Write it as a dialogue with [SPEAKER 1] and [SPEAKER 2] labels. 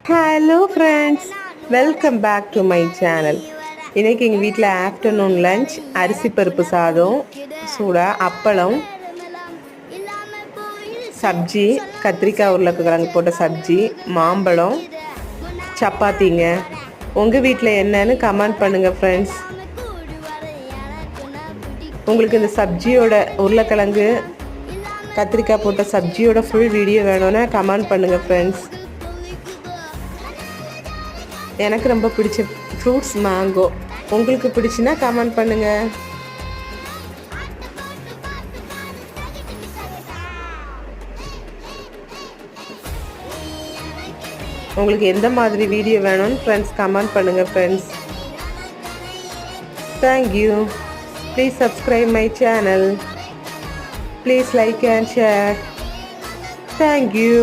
[SPEAKER 1] Hello friends, welcome back to my channel. இன்றைக்கி எங்கள் வீட்டில் ஆஃப்டர்நூன் லஞ்ச் அரிசி பருப்பு சாதம், சூடாக அப்பளம், சப்ஜி, கத்திரிக்காய் உருளைக்கிழங்கு போட்ட சப்ஜி, மாம்பழம், சப்பாத்திங்க. உங்கள் வீட்டில் என்னன்னு கமெண்ட் பண்ணுங்கள் ஃப்ரெண்ட்ஸ். உங்களுக்கு இந்த சப்ஜியோட உருளைக்கிழங்கு கத்திரிக்காய் போட்ட சப்ஜியோட ஃபுல் வீடியோ வேணும்னா கமெண்ட் பண்ணுங்கள் ஃப்ரெண்ட்ஸ். எனக்கு ரொம்ப பிடிச்ச ஃப்ரூட்ஸ் மேங்கோ. உங்களுக்கு பிடிச்சின்னா கமெண்ட் பண்ணுங்கள். உங்களுக்கு எந்த மாதிரி வீடியோ வேணும்னு ஃப்ரெண்ட்ஸ் கமெண்ட் பண்ணுங்கள் friends. Thank you. Please subscribe my channel. Please like and share. Thank you.